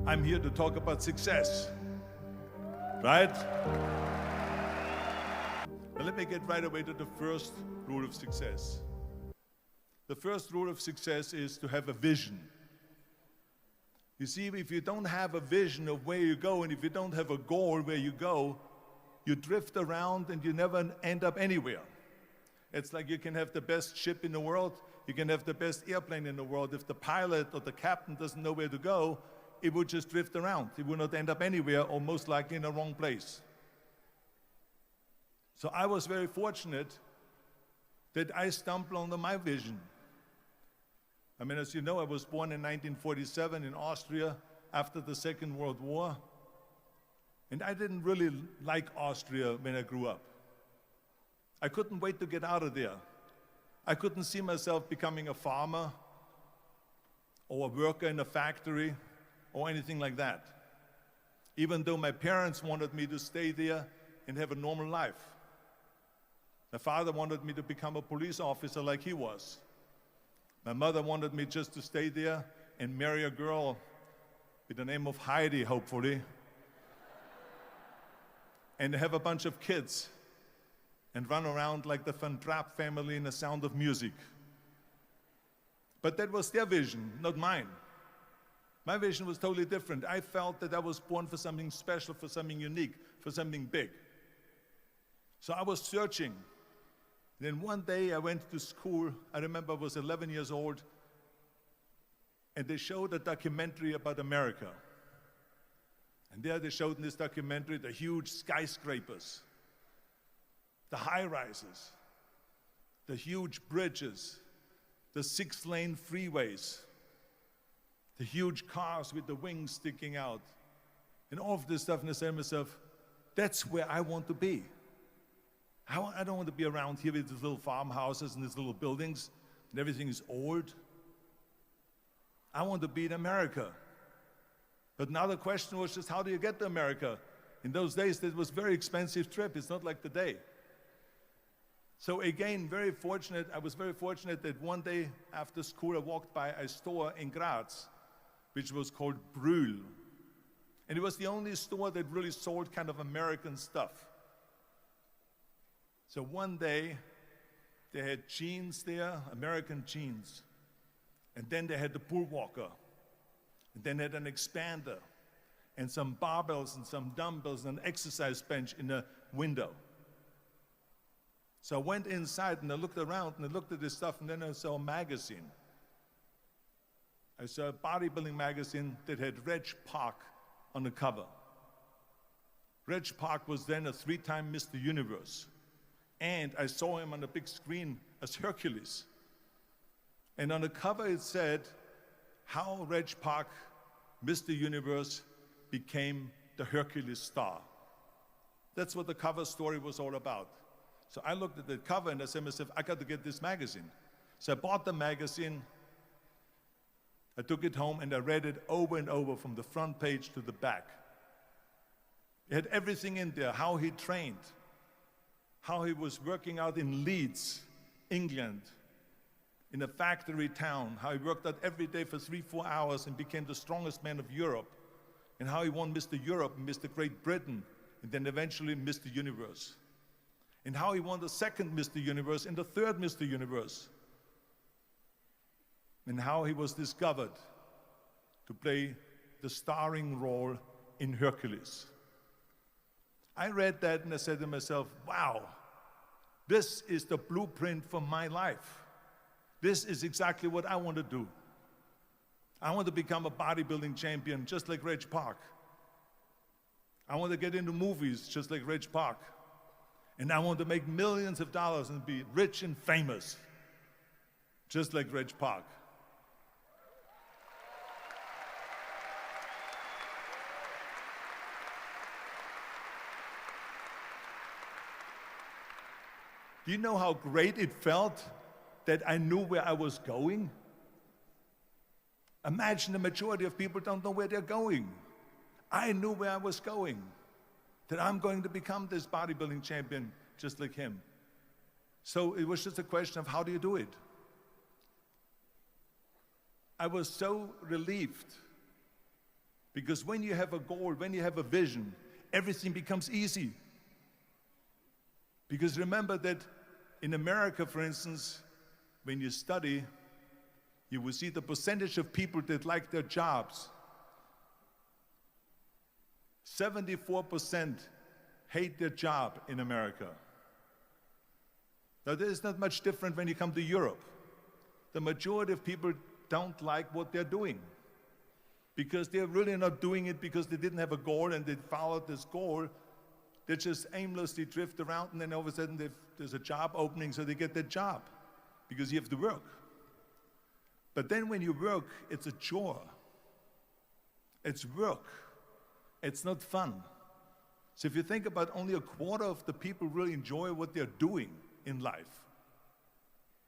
I'm here to talk about success, right? But let me get right away to the first rule of success. The first rule of success is to have a vision. You see, if you don't have a vision of where you go, and if you don't have a goal where you go, you drift around and you never end up anywhere. It's like you can have the best ship in the world, you can have the best airplane in the world. If the pilot or the captain doesn't know where to go, it would just drift around. It would not end up anywhere, or most likely in the wrong place. So I was very fortunate that I stumbled on my vision. I mean, as you know, I was born in 1947 in Austria after the Second World War. And I didn't really like Austria when I grew up. I couldn't wait to get out of there. I couldn't see myself becoming a farmer or a worker in a factory or anything like that, even though my parents wanted me to stay there and have a normal life. My father wanted me to become a police officer like he was. My mother wanted me just to stay there and marry a girl with the name of Heidi, hopefully, and have a bunch of kids and run around like the Van Trapp family in The Sound of Music. But that was their vision, not mine. My vision was totally different. I felt that I was born for something special, for something unique, for something big. So I was searching. Then one day I went to school. I remember I was 11 years old, and they showed a documentary about America. And there they showed in this documentary the huge skyscrapers, the high-rises, the huge bridges, the 6-lane freeways, the huge cars with the wings sticking out, and all of this stuff. And I said to myself, that's where I want to be. I don't want to be around here with these little farmhouses and these little buildings, and everything is old. I want to be in America. But now the question was just, how do you get to America? In those days, it was a very expensive trip. It's not like today. So again, I was very fortunate that one day after school, I walked by a store in Graz, which was called Brühl. And it was the only store that really sold kind of American stuff. So one day, they had jeans there, American jeans. And then they had the bull walker. And then they had an expander and some barbells and some dumbbells and an exercise bench in the window. So I went inside and I looked around and I looked at this stuff, and then I saw a magazine. I saw a bodybuilding magazine that had Reg Park on the cover. Reg Park was then a 3-time Mr. Universe. And I saw him on the big screen as Hercules. And on the cover it said, how Reg Park, Mr. Universe, became the Hercules star. That's what the cover story was all about. So I looked at the cover and I said to myself, I got to get this magazine. So I bought the magazine, I took it home, and I read it over and over from the front page to the back. It had everything in there, how he trained, how he was working out in Leeds, England, in a factory town, how he worked out every day for 3-4 hours and became the strongest man of Europe, and how he won Mr. Europe and Mr. Great Britain, and then eventually Mr. Universe. And how he won the second Mr. Universe and the third Mr. Universe. And how he was discovered to play the starring role in Hercules. I read that and I said to myself, wow, this is the blueprint for my life. This is exactly what I want to do. I want to become a bodybuilding champion just like Reg Park. I want to get into movies just like Reg Park. And I want to make millions of dollars and be rich and famous just like Reg Park. Do you know how great it felt that I knew where I was going? Imagine the majority of people don't know where they're going. I knew where I was going, that I'm going to become this bodybuilding champion just like him. So it was just a question of how do you do it? I was so relieved Because when you have a goal, when you have a vision, everything becomes easy. Because remember that in America, for instance, when you study, you will see the percentage of people that like their jobs. 74% hate their job in America. Now, there is not much different when you come to Europe. The majority of people don't like what they're doing because they're really not doing it because they didn't have a goal and they followed this goal. They just aimlessly drift around, and then all of a sudden there's a job opening, so they get that job because you have to work. But then when you work, it's a chore. It's work. It's not fun. So if you think about only a quarter of the people really enjoy what they're doing in life,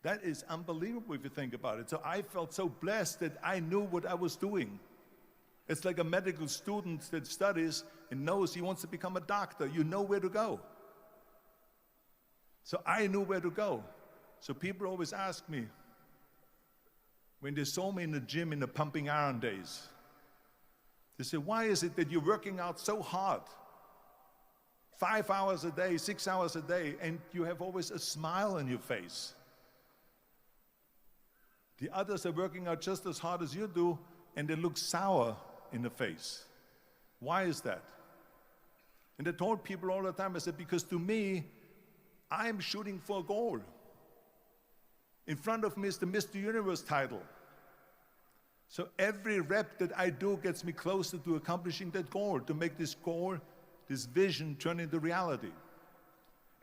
that is unbelievable if you think about it. So I felt so blessed that I knew what I was doing. It's like a medical student that studies and knows he wants to become a doctor. You know where to go. So I knew where to go. So people always ask me, when they saw me in the gym in the pumping iron days, they say, why is it that you're working out so hard? 5 hours a day, 6 hours a day, and you have always a smile on your face. The others are working out just as hard as you do, and they look sour in the face. Why is that? And I told people all the time, I said, because to me, I'm shooting for a goal. In front of me is the Mr. Universe title. So every rep that I do gets me closer to accomplishing that goal, to make this goal, this vision turn into reality.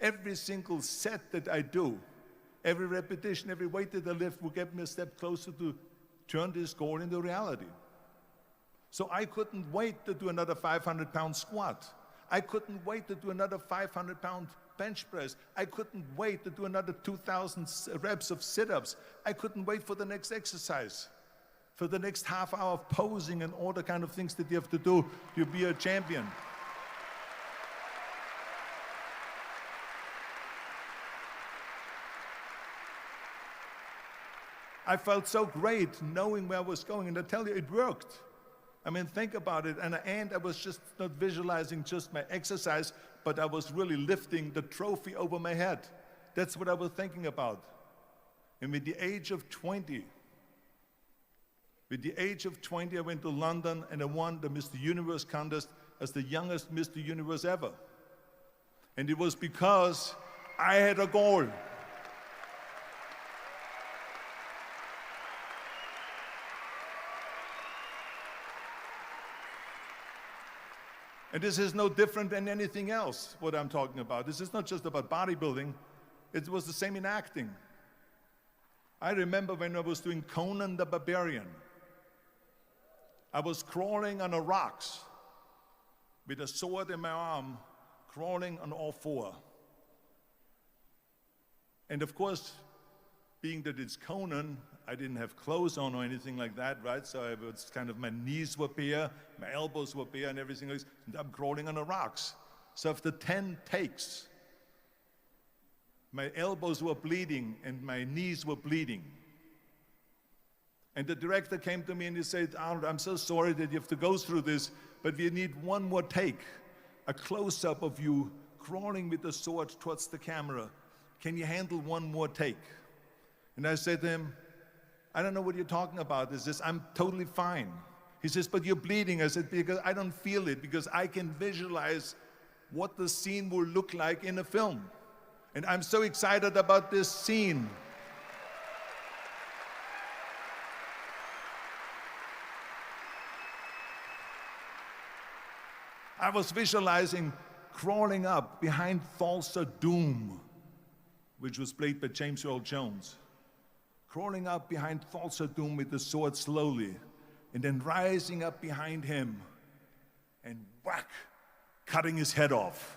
Every single set that I do, every repetition, every weight that I lift will get me a step closer to turn this goal into reality. So I couldn't wait to do another 500-pound squat. I couldn't wait to do another 500-pound bench press. I couldn't wait to do another 2,000 reps of sit-ups. I couldn't wait for the next exercise, for the next half hour of posing and all the kind of things that you have to do to be a champion. I felt so great knowing where I was going, and I tell you, it worked. I mean, think about it. And I was just not visualizing just my exercise, but I was really lifting the trophy over my head. That's what I was thinking about. And with the age of 20, I went to London and I won the Mr. Universe contest as the youngest Mr. Universe ever. And it was because I had a goal. And this is no different than anything else, what I'm talking about. This is not just about bodybuilding. It was the same in acting. I remember when I was doing Conan the Barbarian. I was crawling on the rocks with a sword in my arm, crawling on all four. And of course, being that it's Conan, I didn't have clothes on or anything like that, right? So I was kind of, my knees were bare, my elbows were bare and everything else, and I'm crawling on the rocks. So after 10 takes, my elbows were bleeding and my knees were bleeding. And the director came to me and he said, Arnold, I'm so sorry that you have to go through this, but we need one more take, a close-up of you crawling with the sword towards the camera. Can you handle one more take? And I said to him, I don't know what you're talking about. He says, I'm totally fine. He says, but you're bleeding. I said, because I don't feel it, because I can visualize what the scene will look like in a film. And I'm so excited about this scene. I was visualizing crawling up behind Thulsa Doom, which was played by James Earl Jones. Crawling up behind Thulsa Doom with the sword slowly, and then rising up behind him and whack, cutting his head off.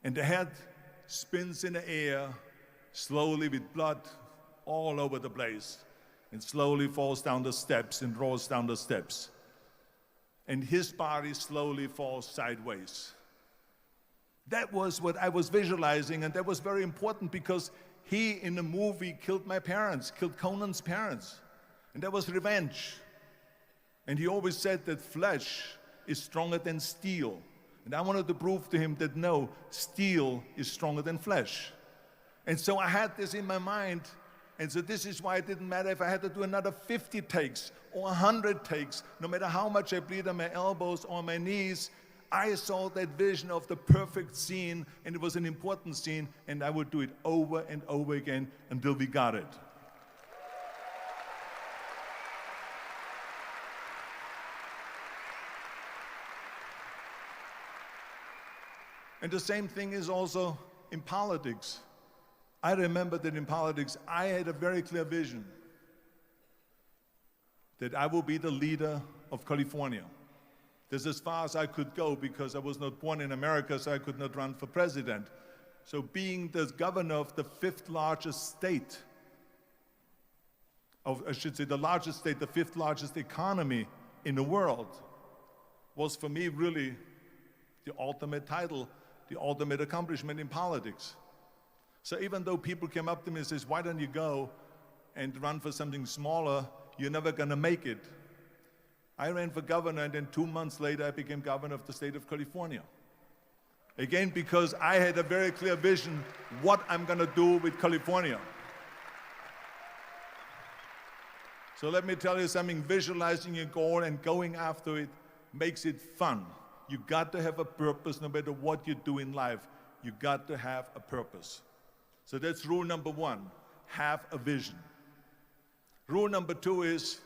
And the head spins in the air, slowly with blood all over the place, and slowly falls down the steps and rolls down the steps. And his body slowly falls sideways. That was what I was visualizing, and that was very important because he, in the movie, killed my parents, killed Conan's parents. And that was revenge. And he always said that flesh is stronger than steel. And I wanted to prove to him that no, steel is stronger than flesh. And so I had this in my mind. And so this is why it didn't matter if I had to do another 50 takes or 100 takes, no matter how much I bleed on my elbows or my knees. I saw that vision of the perfect scene, and it was an important scene, and I would do it over and over again until we got it. And the same thing is also in politics. I remember that in politics, I had a very clear vision that I will be the leader of California. That's as far as I could go because I was not born in America, so I could not run for president. So being the governor of the fifth largest state, I should say the largest state, the fifth largest economy in the world, was for me really the ultimate title, the ultimate accomplishment in politics. So even though people came up to me and says, why don't you go and run for something smaller, you're never gonna make it. I ran for governor, and then 2 months later I became governor of the state of California. Again, because I had a very clear vision what I'm gonna do with California. So let me tell you something, visualizing your goal and going after it makes it fun. You got to have a purpose no matter what you do in life. You got to have a purpose. So that's rule number one, have a vision. Rule number two is,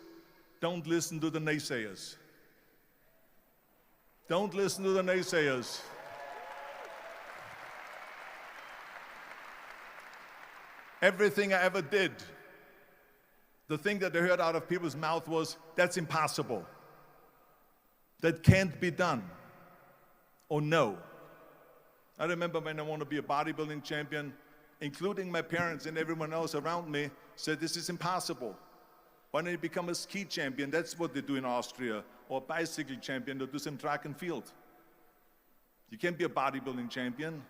don't listen to the naysayers. Don't listen to the naysayers. Everything I ever did, the thing that I heard out of people's mouth was, that's impossible. That can't be done. Or no. I remember when I wanted to be a bodybuilding champion, including my parents and everyone else around me, said, this is impossible. Why don't you become a ski champion? That's what they do in Austria. Or a bicycle champion, or do some track and field. You can't be a bodybuilding champion.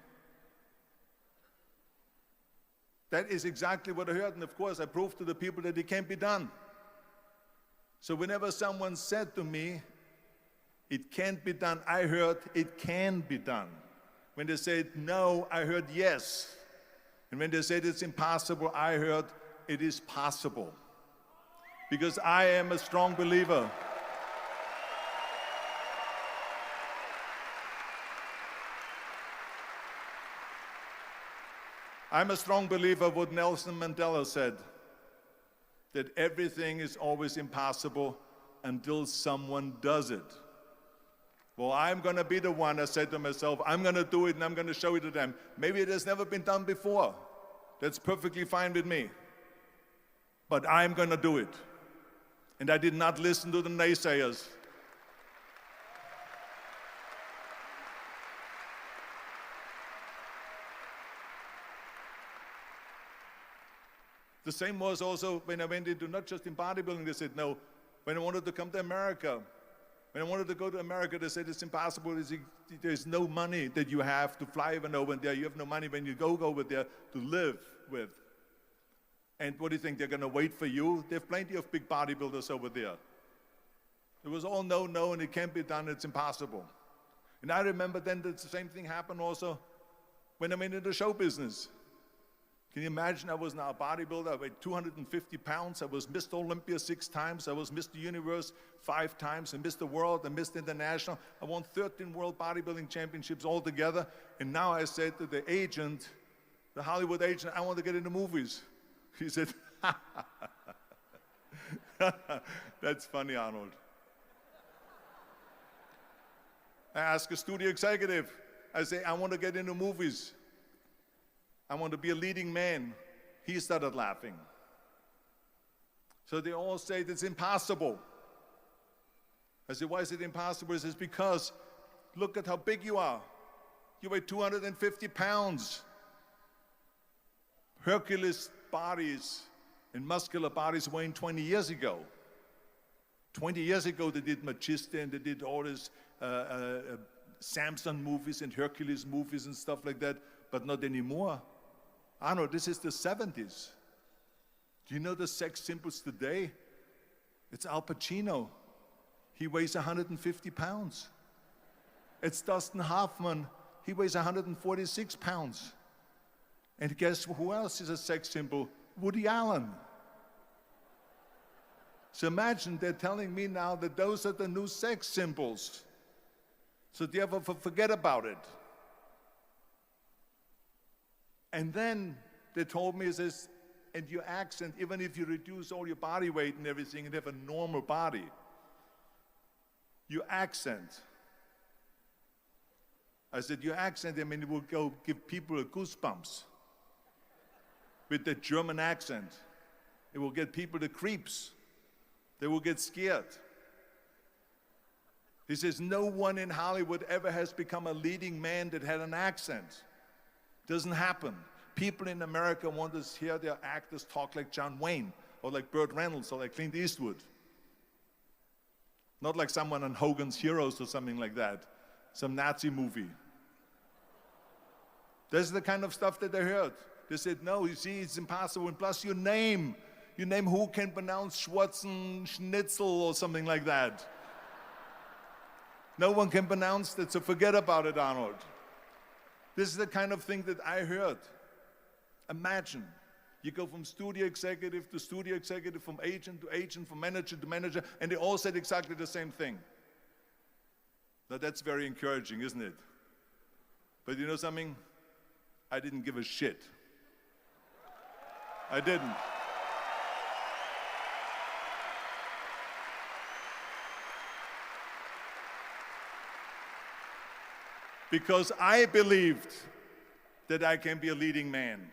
That is exactly what I heard, and of course I proved to the people that it can't be done. So whenever someone said to me, it can't be done, I heard it can be done. When they said no, I heard yes. And when they said it's impossible, I heard it is possible. Because I am a strong believer. I'm a strong believer of what Nelson Mandela said, that everything is always impossible until someone does it. Well, I'm going to be the one, I said to myself, I'm going to do it and I'm going to show it to them. Maybe it has never been done before. That's perfectly fine with me. But I'm going to do it. And I did not listen to the naysayers. The same was also when I went into, not just in bodybuilding, they said no. When I wanted to come to America, when I wanted to go to America, they said it's impossible. There's no money that you have to fly even over there. You have no money when you go over there to live with. And what do you think, they're going to wait for you? They have plenty of big bodybuilders over there. It was all no, no, and it can't be done, it's impossible. And I remember then that the same thing happened also when I went into the show business. Can you imagine, I was now a bodybuilder, I weighed 250 pounds, I was Mr. Olympia 6 times, I was Mr. Universe 5 times, and Mr. World and Mr. International. I won 13 World Bodybuilding Championships altogether, and now I said to the agent, the Hollywood agent, I want to get into movies. He said, that's funny, Arnold. I asked a studio executive, I say, I want to get into movies. I want to be a leading man. He started laughing. So they all say it's impossible. I said, why is it impossible? He says, because look at how big you are. You weigh 250 pounds. Hercules bodies and muscular bodies weighing 20 years ago. 20 years ago they did Machista and they did all these Samson movies and Hercules movies and stuff like that, but not anymore. Arnold, this is the 70s. Do you know the sex symbols today? It's Al Pacino. He weighs 150 pounds. It's Dustin Hoffman. He weighs 146 pounds. And guess who else is a sex symbol? Woody Allen. So imagine they're telling me now that those are the new sex symbols. So do you ever forget about it? And then they told me, says, and your accent, even if you reduce all your body weight and everything and have a normal body, your accent. I said, your accent, I mean, it will go give people goosebumps. With the German accent, it will get people the creeps. They will get scared. He says, no one in Hollywood ever has become a leading man that had an accent. Doesn't happen. People in America want to hear their actors talk like John Wayne, or like Burt Reynolds, or like Clint Eastwood. Not like someone on Hogan's Heroes or something like that, some Nazi movie. That's the kind of stuff that they heard. They said, no, you see, it's impossible. And plus your name who can pronounce Schwazenager or something like that. No one can pronounce that, so forget about it, Arnold. This is the kind of thing that I heard. Imagine, you go from studio executive to studio executive, from agent to agent, from manager to manager, and they all said exactly the same thing. Now that's very encouraging, isn't it? But you know something? I didn't give a shit. I didn't. Because I believed that I can be a leading man.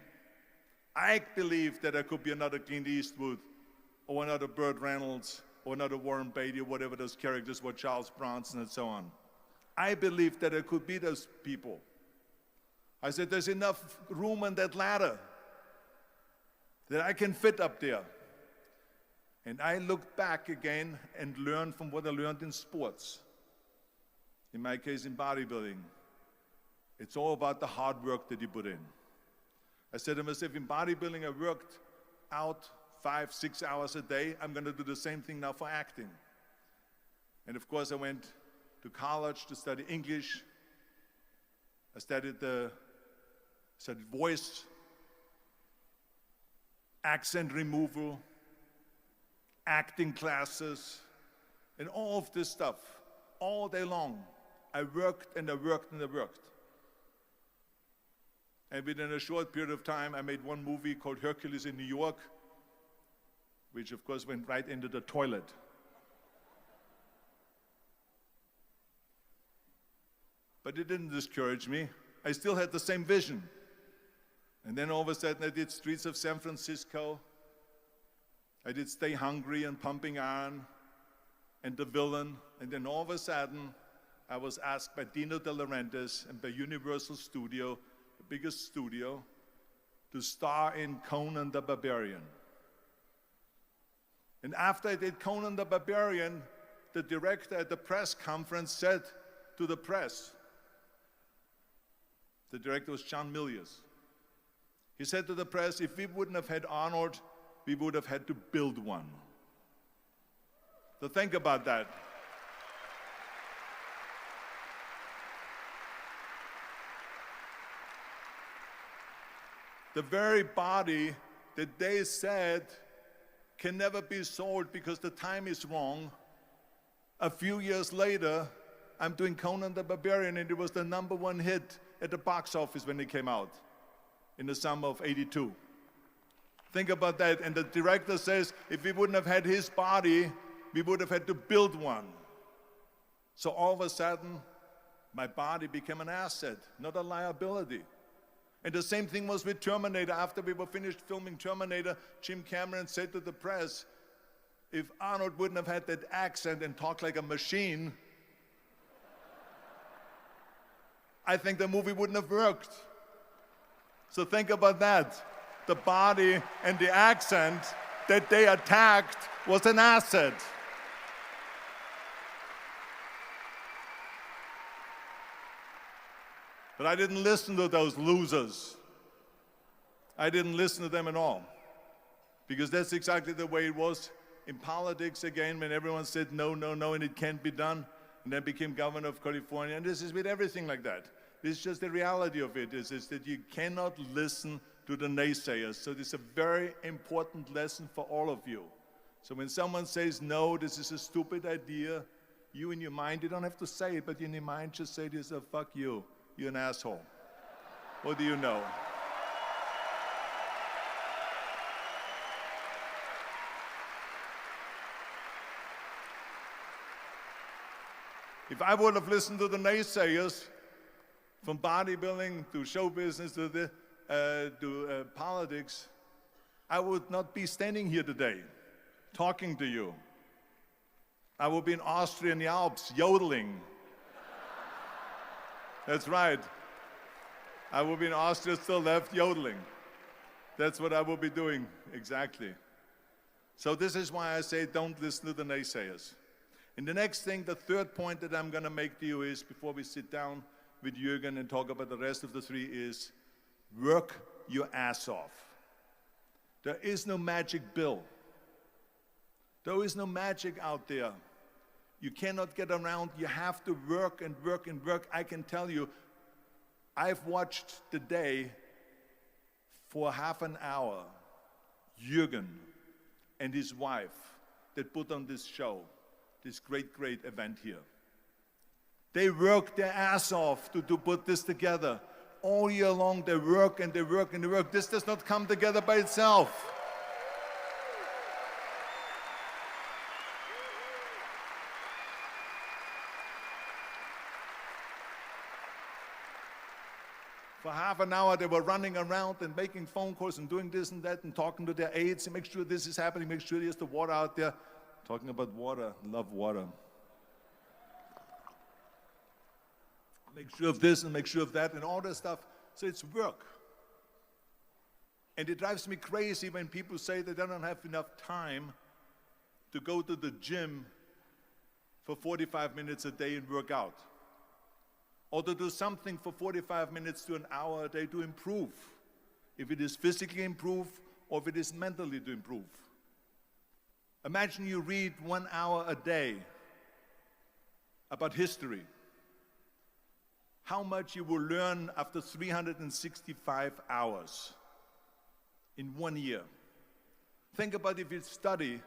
I believed that I could be another Clint Eastwood, or another Burt Reynolds, or another Warren Beatty, or whatever those characters were, Charles Bronson, and so on. I believed that I could be those people. I said, there's enough room on that ladder that I can fit up there. And I looked back again and learned from what I learned in sports. In my case, in bodybuilding. It's all about the hard work that you put in. I said to myself, in bodybuilding, I worked out 5-6 hours a day. I'm going to do the same thing now for acting. And of course, I went to college to study English. I studied voice, accent removal, acting classes, and all of this stuff, all day long. I worked and I worked and I worked. And within a short period of time, I made one movie called Hercules in New York, which of course went right into the toilet. But it didn't discourage me. I still had the same vision. And then all of a sudden I did Streets of San Francisco. I did Stay Hungry and Pumping Iron and The Villain. And then all of a sudden I was asked by Dino De Laurentiis and by Universal Studio, the biggest studio, to star in Conan the Barbarian. And after I did Conan the Barbarian, the director at the press conference said to the press, the director was John Milius. He said to the press, if we wouldn't have had Arnold, we would have had to build one. So think about that. The very body that they said can never be sold because the time is wrong. A few years later, I'm doing Conan the Barbarian, and it was the #1 hit at the box office when it came out in the summer of '82. Think about that. And the director says, if we wouldn't have had his body, we would have had to build one. So all of a sudden, my body became an asset, not a liability. And the same thing was with Terminator. After we were finished filming Terminator, Jim Cameron said to the press, if Arnold wouldn't have had that accent and talked like a machine, I think the movie wouldn't have worked. So think about that. The body and the accent that they attacked was an asset. But I didn't listen to those losers. I didn't listen to them at all. Because that's exactly the way it was in politics again when everyone said no, no, no, and it can't be done, and then became governor of California. And this is with everything like that. This is just the reality of it, is that you cannot listen to the naysayers. So this is a very important lesson for all of you. So when someone says, no, this is a stupid idea, you in your mind, you don't have to say it, but in your mind just say to yourself, fuck you, you're an asshole. What do you know? If I would have listened to the naysayers, from bodybuilding to show business to politics, I would not be standing here today talking to you. I would be in Austria in the Alps yodeling. That's right. I would be in Austria still left yodeling. That's what I will be doing, exactly. So this is why I say don't listen to the naysayers. And the next thing, the third point that I'm going to make to you is, before we sit down with Jürgen and talk about the rest of the three, is work your ass off. There is no magic bill. There is no magic out there. You cannot get around. You have to work and work and work. I can tell you, I've watched the day for half an hour, Jürgen and his wife that put on this show, this great, great event here. They work their ass off to put this together. All year long, they work and they work and they work. This does not come together by itself. For half an hour, they were running around and making phone calls and doing this and that and talking to their aides and make sure this is happening, make sure there's the water out there. Talking about water, love water. Make sure of this and make sure of that and all that stuff. So it's work. And it drives me crazy when people say they don't have enough time to go to the gym for 45 minutes a day and work out. Or to do something for 45 minutes to an hour a day to improve. If it is physically improve or if it is mentally to improve. Imagine you read 1 hour a day about history. How much you will learn after 365 hours in 1 year. Think about if you study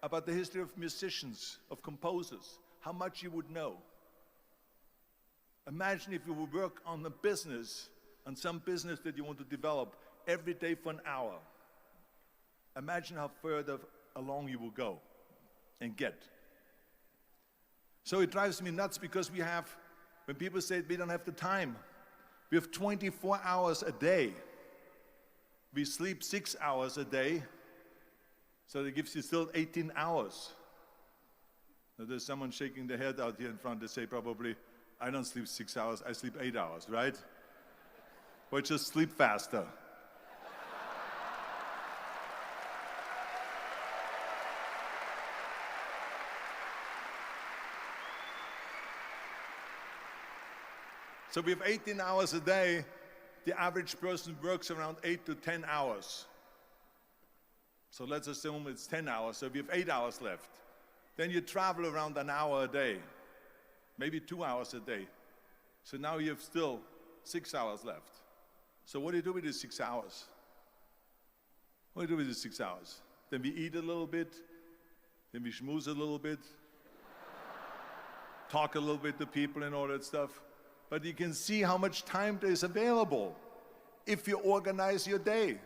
about the history of musicians, of composers, how much you would know. Imagine if you would work on a business, on some business that you want to develop every day for an hour. Imagine how further along you will go and get. So it drives me nuts because we have, when people say we don't have the time, we have 24 hours a day. We sleep 6 hours a day, so that gives you still 18 hours. Now there's someone shaking their head out here in front. They say probably, I don't sleep 6 hours, I sleep 8 hours, right? Or just sleep faster. So we have 18 hours a day. The average person works around 8 to 10 hours. So let's assume it's 10 hours, so we have 8 hours left. Then you travel around an hour a day, maybe 2 hours a day. So now you have still 6 hours left. So what do you do with these 6 hours? What do you do with these 6 hours? Then we eat a little bit, then we schmooze a little bit, talk a little bit to people and all that stuff. But you can see how much time there is available if you organize your day.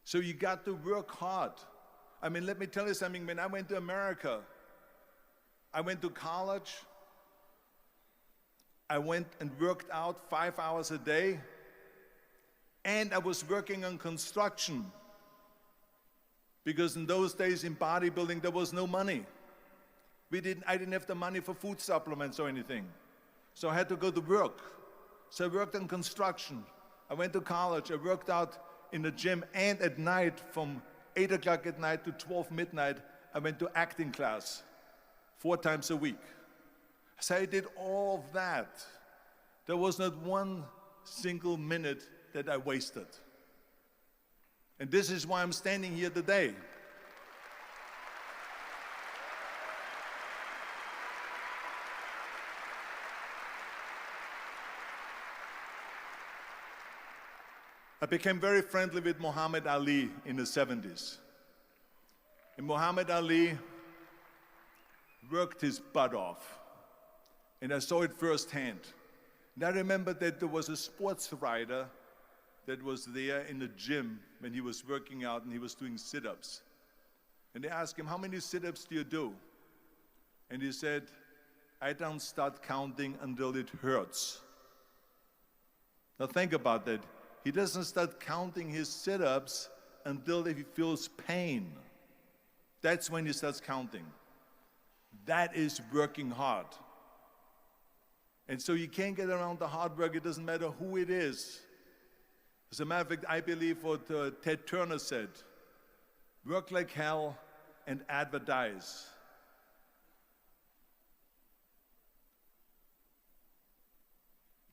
So you got to work hard. I mean, let me tell you something. When I went to America, I went to college. I went and worked out 5 hours a day. And I was working on construction. Because in those days in bodybuilding, there was no money. I didn't have the money for food supplements or anything. So I had to go to work. So I worked on construction. I went to college. I worked out in the gym. And at night, from 8 o'clock at night to 12 midnight, I went to acting class 4 times a week. So I did all of that. There was not one single minute that I wasted. And this is why I'm standing here today. I became very friendly with Muhammad Ali in the 70s. And Muhammad Ali worked his butt off. And I saw it firsthand. And I remember that there was a sports writer that was there in the gym when he was working out and he was doing sit-ups. And they asked him, how many sit-ups do you do? And he said, I don't start counting until it hurts. Now think about that. He doesn't start counting his sit-ups until he feels pain. That's when he starts counting. That is working hard. And so you can't get around the hard work. It doesn't matter who it is. As a matter of fact, I believe what Ted Turner said, work like hell and advertise.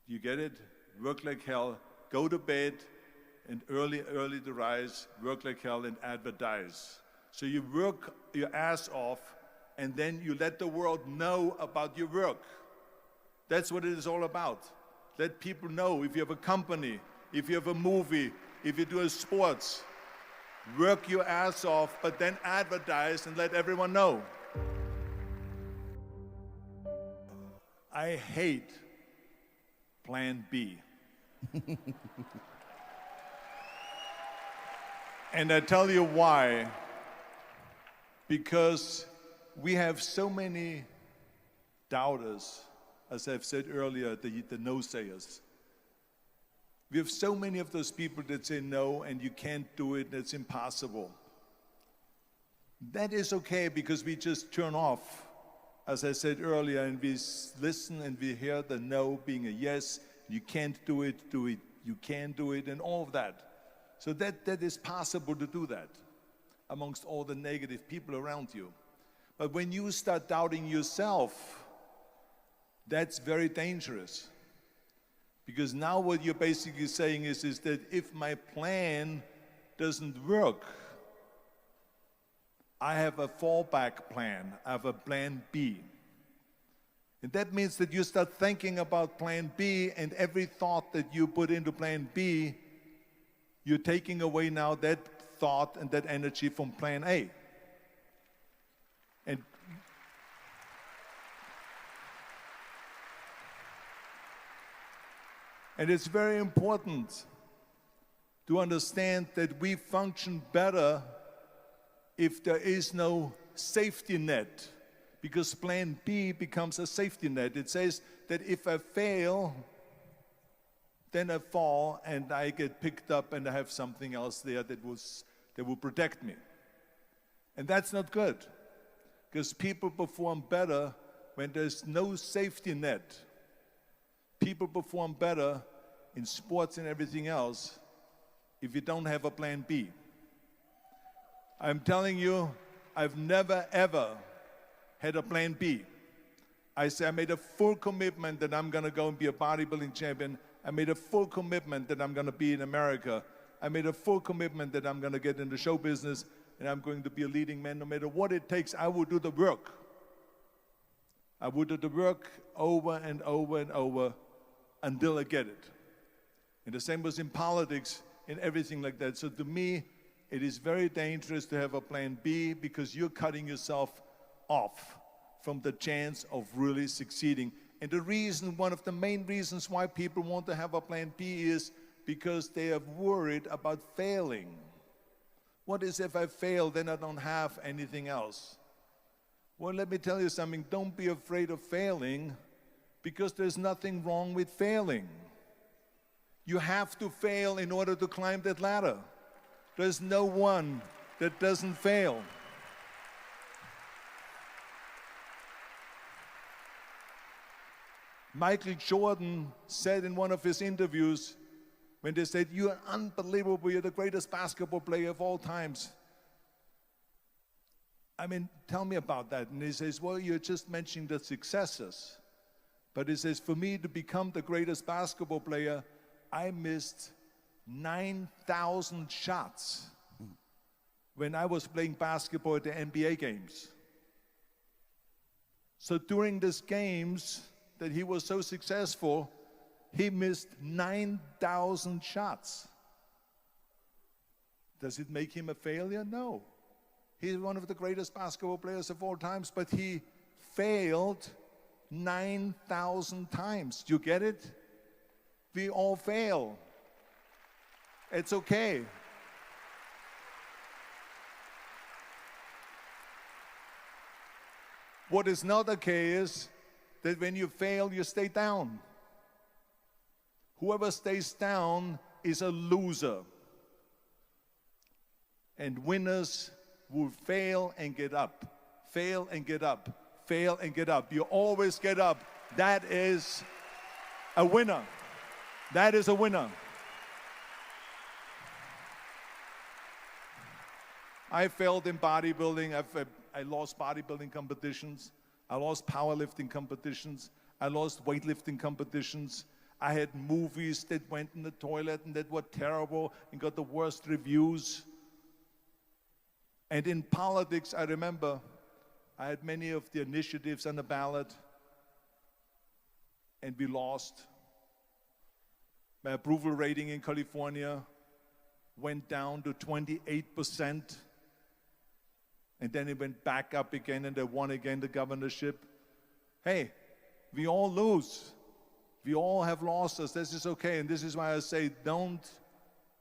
You get it? Work like hell, go to bed, and early to rise, work like hell and advertise. So you work your ass off, and then you let the world know about your work. That's what it is all about. Let people know. If you have a company, if you have a movie, if you do a sports, work your ass off, but then advertise and let everyone know. I hate Plan B. And I tell you why. Because we have so many doubters, as I've said earlier, the no-sayers. We have so many of those people that say no, and you can't do it, it's impossible. That is okay, because we just turn off, as I said earlier, and we listen and we hear the no being a yes. You can't do it, you can do it, and all of that. So that is possible to do that amongst all the negative people around you. But when you start doubting yourself, that's very dangerous. Because now what you're basically saying is that if my plan doesn't work, I have a fallback plan, I have a plan B. And that means that you start thinking about plan B, and every thought that you put into plan B, you're taking away now that thought and that energy from plan A. And it's very important to understand that we function better if there is no safety net, because plan B becomes a safety net. It says that if I fail, then I fall and I get picked up and I have something else there that will protect me. And that's not good, because people perform better when there's no safety net. People perform better in sports and everything else if you don't have a plan B. I'm telling you, I've never ever had a plan B. I made a full commitment that I'm gonna go and be a bodybuilding champion. I made a full commitment that I'm gonna be in America. I made a full commitment that I'm gonna get into show business and I'm going to be a leading man. No matter what it takes, I will do the work. I will do the work over and over and over until I get it. And the same was in politics and everything like that. So to me, it is very dangerous to have a plan B, because you're cutting yourself off from the chance of really succeeding. And the reason, one of the main reasons why people want to have a plan B is because they are worried about failing. What is if I fail, then I don't have anything else? Well, let me tell you something. Don't be afraid of failing, because there's nothing wrong with failing. You have to fail in order to climb that ladder. There's no one that doesn't fail. Michael Jordan said in one of his interviews, when they said, "You're unbelievable, you're the greatest basketball player of all times. I mean, tell me about that." And he says, "Well, you're just mentioning the successes." But he says, "For me to become the greatest basketball player, I missed 9,000 shots when I was playing basketball at the NBA games." So during these games that he was so successful, he missed 9,000 shots. Does it make him a failure? No. He's one of the greatest basketball players of all times, but he failed 9,000 times. Do you get it? We all fail. It's okay. What is not okay is that when you fail, you stay down. Whoever stays down is a loser. And winners will fail and get up, fail and get up, fail and get up. You always get up. That is a winner. That is a winner. I failed in bodybuilding. I lost bodybuilding competitions. I lost powerlifting competitions. I lost weightlifting competitions. I had movies that went in the toilet and that were terrible and got the worst reviews. And in politics, I remember I had many of the initiatives on the ballot, and we lost. My approval rating in California went down to 28%, and then it went back up again, and I won again the governorship. Hey, we all lose. We all have losses. This is okay, and this is why I say don't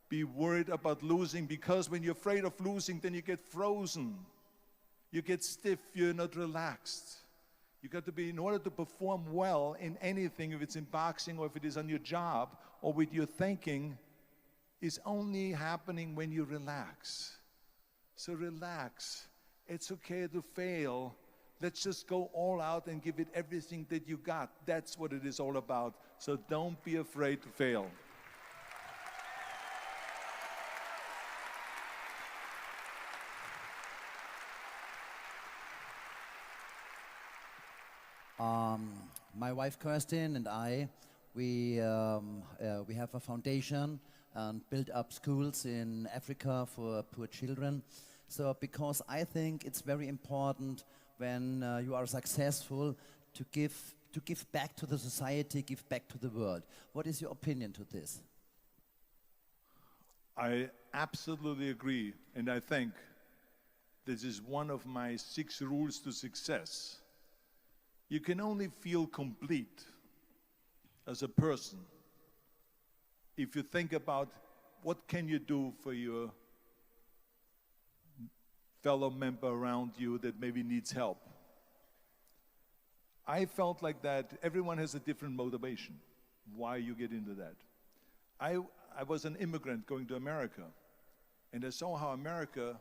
be worried about losing, because when you're afraid of losing, then you get frozen. You get stiff, you're not relaxed. You got to be, in order to perform well in anything, if it's in boxing or if it is on your job or with your thinking, is only happening when you relax. So relax. It's okay to fail. Let's just go all out and give it everything that you got. That's what it is all about. So don't be afraid to fail. My wife Kirsten and I, we have a foundation and build up schools in Africa for poor children. So because I think it's very important when you are successful to give back to the society, give back to the world. What is your opinion to this? I absolutely agree, and I think this is one of my 6 rules to success. You can only feel complete as a person if you think about what can you do for your fellow member around you that maybe needs help. I felt like that everyone has a different motivation why you get into that. I was an immigrant going to America, and I saw how America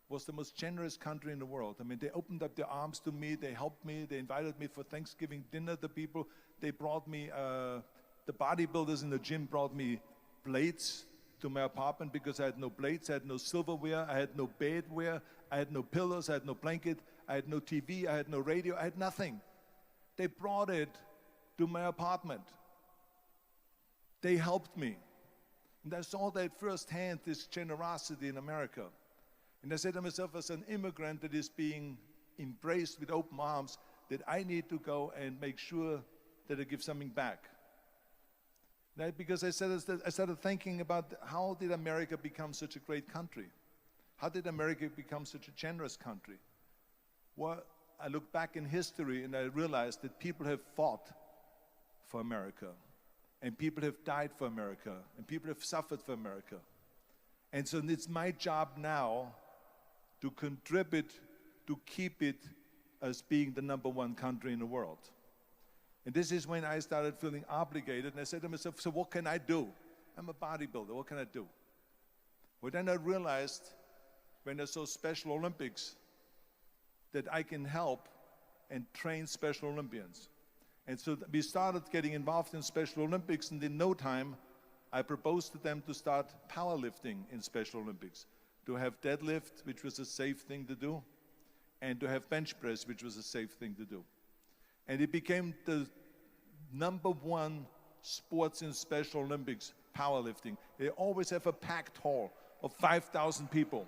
was the most generous country in the world. I mean, they opened up their arms to me, they helped me, they invited me for Thanksgiving dinner, the people. They brought me, the bodybuilders in the gym brought me plates to my apartment because I had no plates, I had no silverware, I had no bedware, I had no pillows, I had no blanket, I had no TV, I had no radio, I had nothing. They brought it to my apartment. They helped me. And I saw that firsthand, this generosity in America. And I said to myself, as an immigrant that is being embraced with open arms, that I need to go and make sure that I give something back. Because I started thinking about how did America become such a great country? How did America become such a generous country? Well, I look back in history and I realized that people have fought for America, and people have died for America, and people have suffered for America. And so it's my job now to contribute to keep it as being the #1 country in the world. And this is when I started feeling obligated, and I said to myself, so what can I do? I'm a bodybuilder, what can I do? Well, then I realized when I saw Special Olympics that I can help and train Special Olympians. And so we started getting involved in Special Olympics, and in no time, I proposed to them to start powerlifting in Special Olympics, to have deadlift, which was a safe thing to do, and to have bench press, which was a safe thing to do. And it became the #1 sports in Special Olympics, powerlifting. They always have a packed hall of 5,000 people.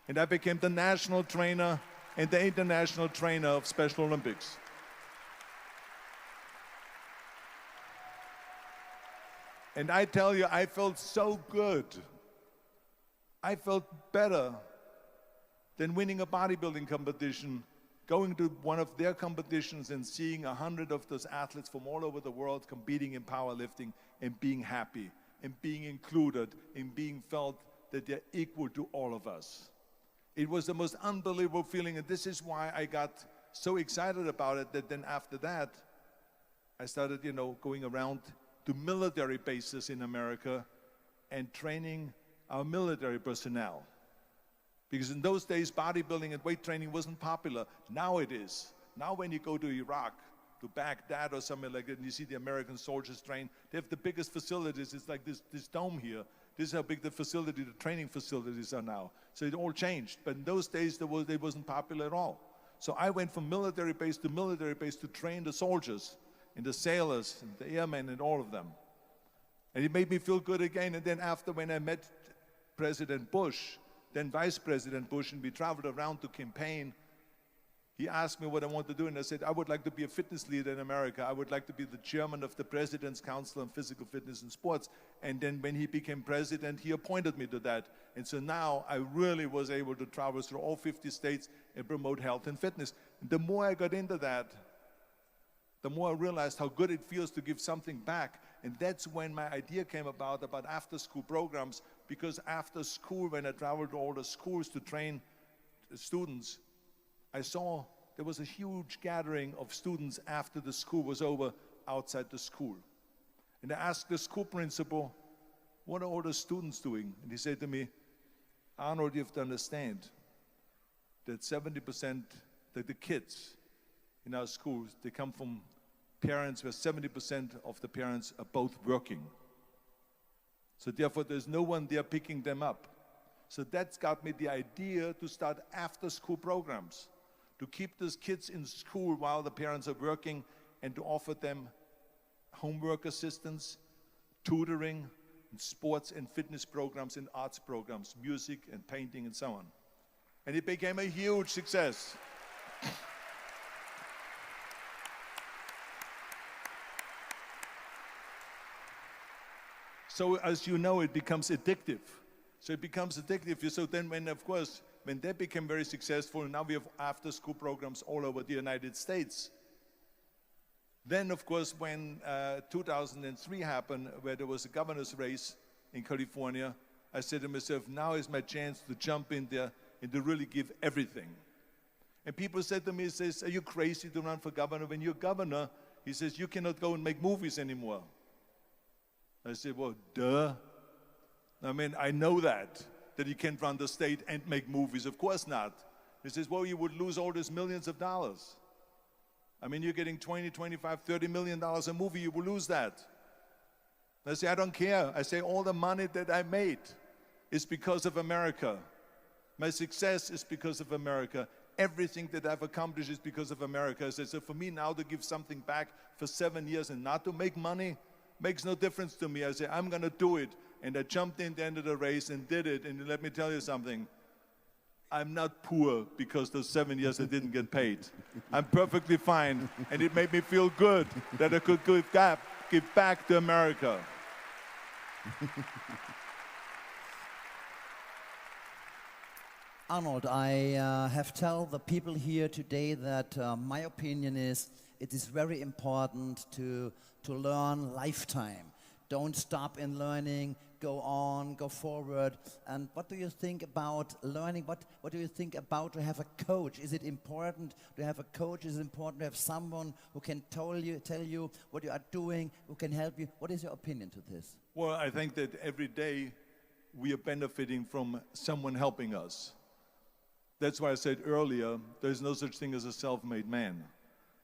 And I became the national trainer and the international trainer of Special Olympics. And I tell you, I felt so good. I felt better than winning a bodybuilding competition, going to one of their competitions and seeing 100 of those athletes from all over the world competing in powerlifting and being happy and being included and being felt that they're equal to all of us. It was the most unbelievable feeling, and this is why I got so excited about it that then after that, I started, going around to military bases in America and training our military personnel. Because in those days, bodybuilding and weight training wasn't popular. Now it is. Now when you go to Iraq, to Baghdad or somewhere like that, and you see the American soldiers train, they have the biggest facilities. It's like this dome here. This is how big the training facilities are now. So it all changed. But in those days, it wasn't popular at all. So I went from military base to train the soldiers and the sailors and the airmen and all of them. And it made me feel good again. And then after, when I met President Bush, then Vice President Bush, and we traveled around to campaign, he asked me what I want to do, and I said, I would like to be a fitness leader in America. I would like to be the chairman of the President's Council on Physical Fitness and Sports. And then when he became president, he appointed me to that. And so now I really was able to travel through all 50 states and promote health and fitness. And the more I got into that, the more I realized how good it feels to give something back. And that's when my idea came about after-school programs, because after school, when I traveled to all the schools to train students, I saw there was a huge gathering of students after the school was over outside the school. And I asked the school principal, what are all the students doing? And he said to me, Arnold, you have to understand that 70% that the kids in our schools, they come from parents where 70% of the parents are both working. So therefore, there's no one there picking them up. So that's got me the idea to start after-school programs, to keep those kids in school while the parents are working and to offer them homework assistance, tutoring, and sports and fitness programs and arts programs, music and painting and so on. And it became a huge success. So as you know, it becomes addictive. So it becomes addictive. So then when they became very successful, now we have after-school programs all over the United States. Then, of course, when 2003 happened, where there was a governor's race in California, I said to myself, now is my chance to jump in there and to really give everything. And people said to me, says, are you crazy to run for governor? When you're governor, he says, you cannot go and make movies anymore. I said, well, duh. I mean, I know that you can't run the state and make movies. Of course not. He says, well, you would lose all these millions of dollars. I mean, you're getting 20, 25, 30 million dollars a movie, you will lose that. I say, I don't care. I say, all the money that I made is because of America. My success is because of America. Everything that I've accomplished is because of America. I say, so for me now to give something back for 7 years and not to make money makes no difference to me. I say, I'm going to do it. And I jumped in the end of the race and did it. And let me tell you something. I'm not poor because those 7 years I didn't get paid. I'm perfectly fine. And it made me feel good that I could give back to America. Arnold, I have told the people here today that my opinion is it is very important to learn lifetime. Don't stop in learning, go on, go forward. And what do you think about learning? What do you think about to have a coach? Is it important to have a coach? Is it important to have someone who can tell you what you are doing, who can help you? What is your opinion to this? Well, I think that every day we are benefiting from someone helping us. That's why I said earlier, there's no such thing as a self-made man.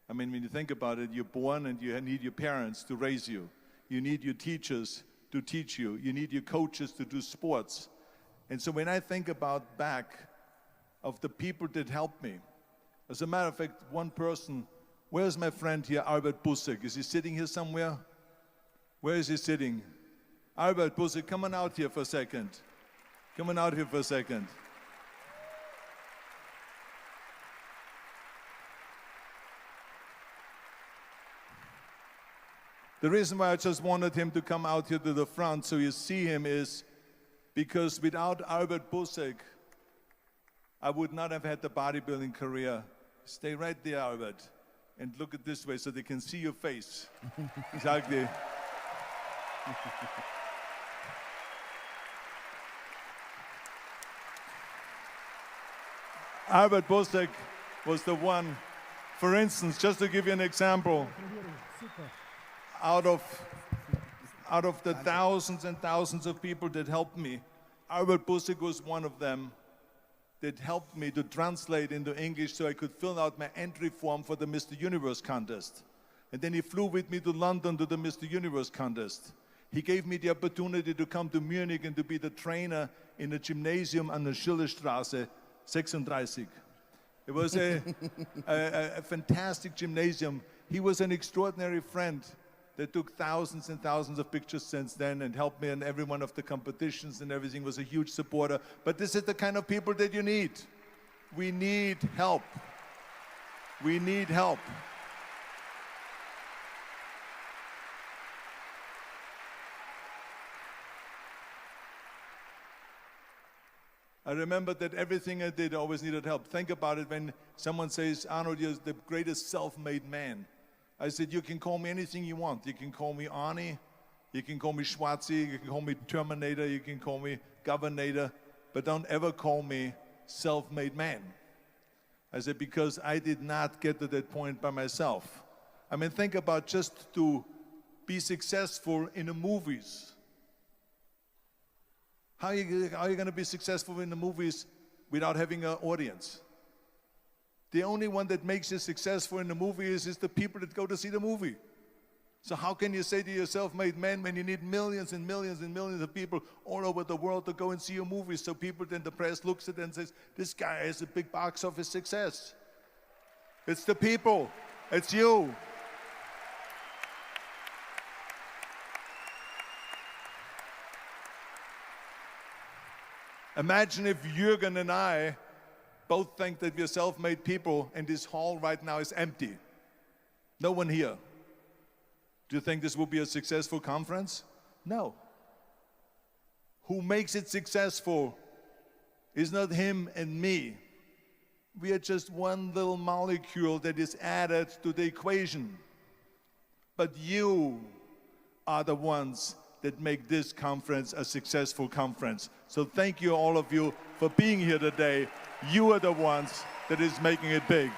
I mean, when you think about it, you're born and you need your parents to raise you. You need your teachers to teach you. You need your coaches to do sports. And so when I think about back of the people that helped me, as a matter of fact, one person, where's my friend here, Albert Busek? Is he sitting here somewhere? Where is he sitting? Albert Busek, come on out here for a second. Come on out here for a second. The reason why I just wanted him to come out here to the front so you see him is Because without Albert Busek, I would not have had the bodybuilding career. Stay right there, Albert, and look at this way so they can see your face. Exactly. Albert Busek was the one, for instance, just to give you an example, out of the thousands and thousands of people that helped me, Albert Busek was one of them that helped me to translate into English so I could fill out my entry form for the Mr. Universe contest. And then he flew with me to London to the Mr. Universe contest. He gave me the opportunity to come to Munich and to be the trainer in a gymnasium on the Schillerstraße 36. It was a fantastic gymnasium. He was an extraordinary friend that took thousands and thousands of pictures since then and helped me in every one of the competitions and everything, was a huge supporter. But this is the kind of people that you need. We need help. We need help. I remember that everything I did always needed help. Think about it when someone says, Arnold, you're the greatest self-made man. I said, you can call me anything you want. You can call me Arnie, you can call me Schwazi, you can call me Terminator, you can call me Governator, but don't ever call me self-made man. I said, because I did not get to that point by myself. I mean, think about just to be successful in the movies. How are you going to be successful in the movies without having an audience? The only one that makes you successful in the movie is the people that go to see the movie. So how can you say to your self-made man when you need millions and millions and millions of people all over the world to go and see your movie, so people, then the press looks at it and says, this guy is a big box office success. It's the people. It's you. Imagine if Jürgen and I both think that we're self-made people and this hall right now is empty. No one here. Do you think this will be a successful conference? No. Who makes it successful is not him and me. We are just one little molecule that is added to the equation. But you are the ones that make this conference a successful conference. So thank you, all of you, for being here today. You are the ones that is making it big.